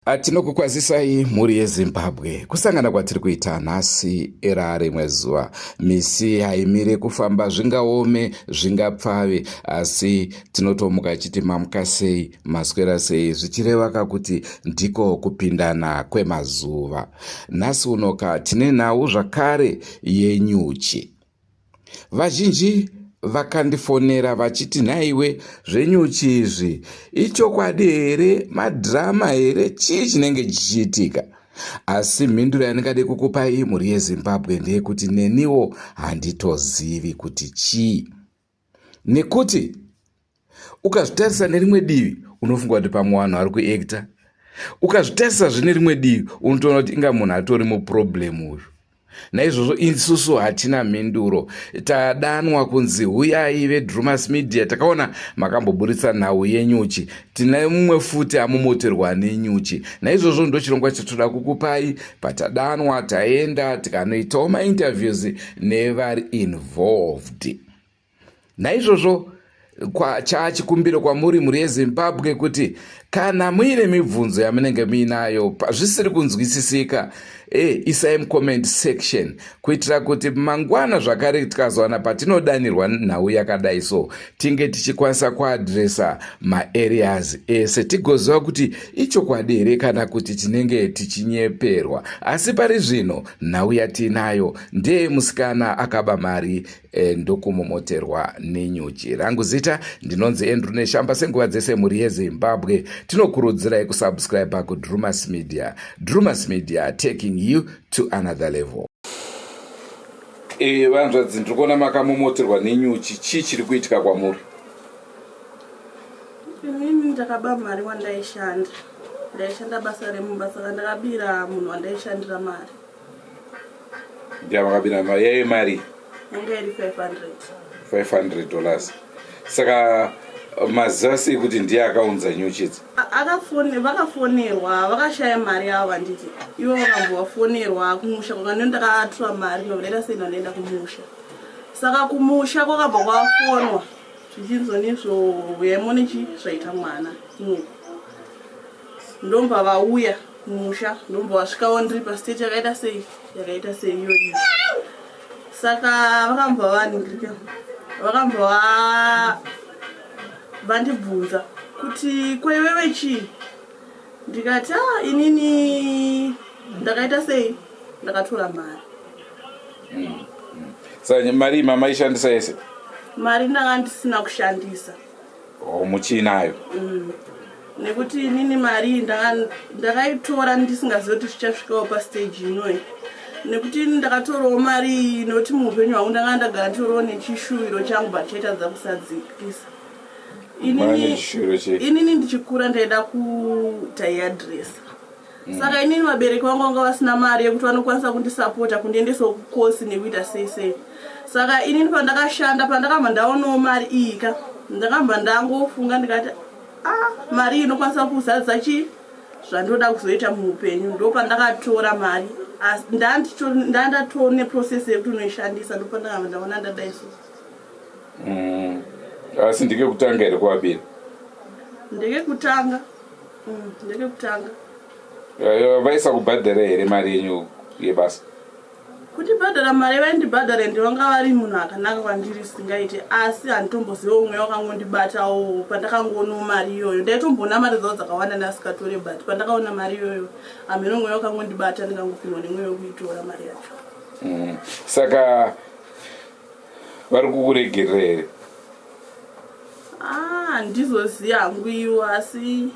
Tinokukwazisai mhuri yeZimbabwe. Kusangana kwatiri kuita nhasi era rimwe zuva. Misi haimiri kufamba, zvingaome zvingapfave, asi tinotomuka chiti mamuka sei, maswera sei, zvichireva kakuti ndiko kupindana kwemazuva. Nhasi unoka tine nhau zvakare yenyuchi. Vazhinji vakandifonera vachiti nhaiwe zvenyuchi izvi ichokwadi here, madhirama here, chii chinenge chichiitika? Asi mhinduro yandingade kukupai mhuri yeZimbabwe ndeyekuti neniwo handitozivi kuti chii. Nekuti ukazvitarisa nerimwe divi unofunga kuti pamwe vanhu vari kuekta, ukazvitarisa zvine rimwe divi unotoona kuti inga munhu atori muproblemu uyu. Naizvozvo isusu hatina mhinduro. Tadanwa kunzi huyai veDrumas Media, takaona makamboburitsa nhau yenyuchi, tine mumwe futi amumoterwa nenyuchi. Naizvozvo ndo chirongwa chatoda kukupai. Patadanwa taenda tikanoitawo mainterviews nevari involved. Naizvozvo chachikumbiro kwamuri mhuri yeZimbabwe kuti kana muine mibvunzo yamunenge muinayo zvisiri kunzwisisika, isai mucomment section kuitira kuti mangwana zvakare tikazowana patinodanirwa nhau yakadai so tinge tichikwanisa kuadresa maareas ese, tigoziva kuti ichokwadi here kana kuti tinenge tichinyeperwa. Asi pari zvino nhau yatinayo ndeye musikana akaba mari ndokumomoterwa nenyuchi. Rangu zita ndinonzi Andrew Neshamba. Senguva dzese mhuri yeZimbabwe tinokurudzirai kusubscribe kuDrumas Media. Drumas Media, taking you to another level. Vanzvadzi, ndiri kuona makamomoterwa nenyuchi. Chii chiri kuitika kwamuri? Inini ndakaba mari wandaishanda. Ndaishanda basa remumba, saka ndakabira munhu wandaishandira mari. Ndiye makabira mari yaye mari? Yanga iri $500. Saka maziva sei kuti ndiye akaunza nyuchi idzi? Vakafonerwa, vakashaya mari yavo handiti. Ivo vakambofonerwa kumusha, kwakane ndakatora mari nokudaita sei ndoenda kumusha. Saka kumusha kwakabva kwafonwa zvichinzonizvo uyaimuonichi zvaita mwana. Ndombva vauya kumusha, ndombva vasvikawo ndiri pastage yakaita sei iyoyo. Saka vakambva vaningirika, vakambva vandibvunza kuti kwaiwewe chii? Ndikati inini ndakaita sei, ndakatora mari. Saka mari mamaishandisa yese? Mari ndanga ndisina kushandisa. Muchinayo? Nekuti inini mari ndakaitora ndisingazivi kuti zvichasvikawo pastage inoyi. Nekuti ndakatorawo mari nokuti muupenyu hwangu ndanga ndagara nditoriwo nechishuwiro changu bachitaedza kusadzikisa. Inini ndichikura ndaida kuita hairdresa. Saka inini vabereki vangu vanga vasina mari yekuti vanokwanisa kundisapota kundiendesawo kukosi nekuita sei. Saka inini pandakashanda, pandakabva ndaonawo mari iyika, ndakabva ndangofunga ndikati mari inokwanisa kuzadza chii zvandoda kuzoita muupenyu. Ndo pandakatora mari. Ndandatoone process yekuti unoishandisa, ndo pandakabva ndaona ndadai so. Asi ndike kutanga here kwabira? Ndeke kutanga. Vaisa kubhadhara here mari yenyu yebasa? Kuti bhadhara mari vaindibhadhara ndivanga vari munhu akanaka kwandiri singaiti, asi handitomboziva umwe wakangondibatawo pandakangoonawo mari iyoyo. Ndaitomboona mari dzavo dzakawanda ndasikatore, but pandakaona mari iyoyo hamene umwe wakangondibata ndingangopindwa nemweyo wekuitora mari yacho. Saka vari kukuregerera here? Handizoziva hangu iwo, asi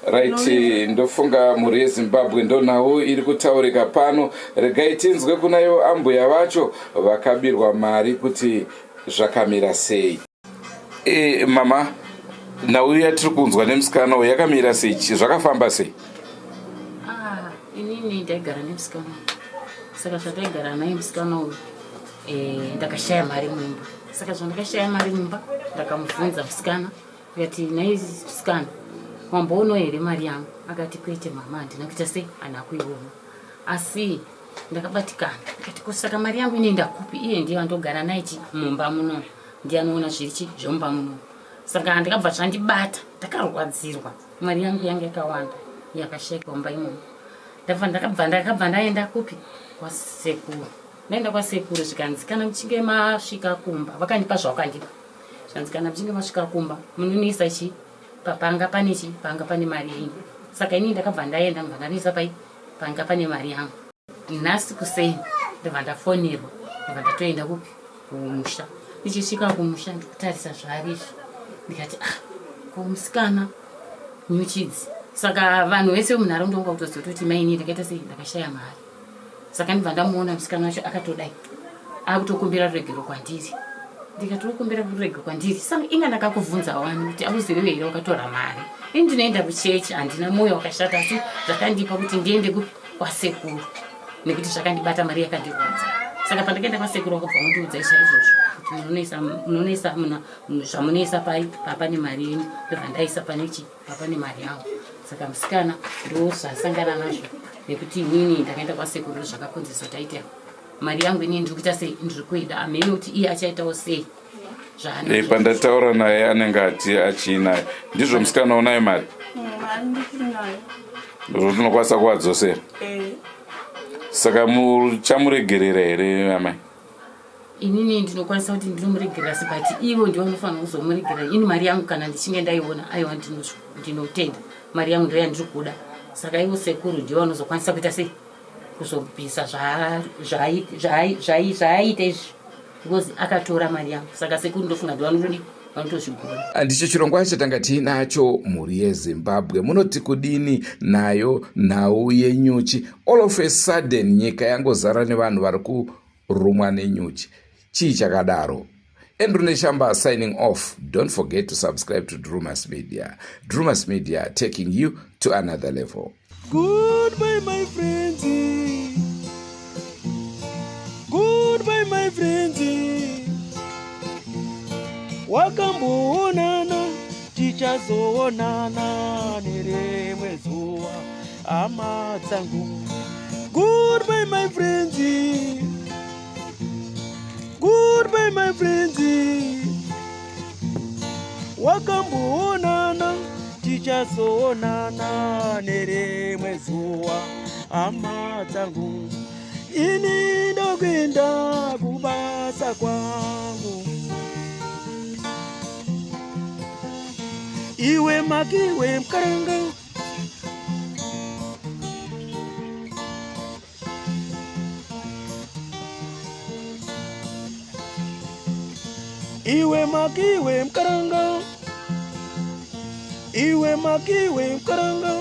right. Ndofunga mhuri yeZimbabwe ndo nhau iri kutaurika pano. Regai tinzwe kunayo ambuya vacho vakabirwa mari kuti zvakamira sei. Mama, nhau yatiri kunzwa nemusikana uyu yakamira sei, zvakafamba sei? Inini ndaigara nemusikana, saka zvataigara naye musikana uyu ndakashaya mari mumba. Saka zvandakashaya mari mumba ndakamubvunza musikana, akati nai musikana, wamboonawo here mari yangu? Akati kwete mama, handina kuita sei, handina kuiona. Asi ndakabatikana, akati kusaka mari yangu inoenda kupi? Iye ndiye vandogara naye mumba muno, ndiye anoona zviri zvomba muno. Saka ndikabva zvandibata, ndakarwadzirwa. Mari yangu yanga yakawanda. yakashekomba imomo. Ndakabva ndaenda kupi kwasekuru. Naenda kwasekuru zvikanzikana mchinge masvika kumba, vakandipa zvawakandipa. Zvikanzikana mchinge masvika kumba, munonisa chi panga pane chi, panga pane mari yenyu. Saka ini ndakabva ndaenda ndandisa panga pane mari yangu. Nhasi kuseni ndabva ndafonirwa, ndabva ndatoenda kupi kumusha. Ndichisvika kumusha ndikutarisa zvarizvo. Ndikati kumusikana nyuchidzi. Saka vanhu vese munharaunda vakakutoziva kuti maini ndakaita sei ndakashaya mari. Saka ndibva ndamuona musikana wacho akatodai akutokumbira ruregero kwandiri. Ndikati ukumbira ruregero kwandiri, saka inga ndakakubvunza wani kuti akuzive here wakatora mari. Ini ndinoenda kuchechi, handina mwoyo wakashata, asi zvakandipa kuti ndiende kwasekuru nekuti zvakandibata mari yakandirwadza. Saka pandakaenda kwasekuru wakabva mundiudza izvozvo kuti munonesa zvamunesa pane mari yenyu, ndobva ndaisa panechi papane mari yangu. Saka musikana ndo zvasangana nazvo nekuti inini ndakaenda kwasekuru zvakakonzesa taita mari yangu inini ndiri kuita sei, ndiri kuida amene kuti iye achaitawo sei. Pandataura naye anenge achinayo ndizvo musikana unayo mari ndinokwanisa kuwadzosera. Saka muchamuregerera here amai? Inini ndinokwanisa kuti ndinomuregerera, but ivo ndivo vanofanira kuzomuregerera. Ini mari yangu kana ndichinge ndaiona aiwa ndinotenda mari yangu ndoya ndiri kuda. Saka ivo sekuru ndivo vanozokwanisa kuita sei kuzobvisa zvaaita izvi, because akatora mari yangu. Saka sekuru ndofunga ndivo vanotozvigona. Ndicho chirongwa chatanga tiinacho mhuri yeZimbabwe. Munoti kudini nayo nhau yenyuchi? All of a sudden nyika yangozara nevanhu vari kurumwa nenyuchi. Chii chakadaro? Andrew Neshamba signing off. Don't forget to subscribe to Drumas Media. Drumas Media, taking you to another level. Goodbye, my friends. Goodbye, my friends. Wakamboonana, tichazoonana nerimwe zuva, hama dzangu. Goodbye, my friends. Goodbye, my friends. Wakamboonana, tichazoonana nerimwe zuva, hama dzangu. Ini ndokwenda kubasa kwangu. Iwe magiwe mkaranga. Iwe magiwe mkaranga. Iwe magiwe mkaranga.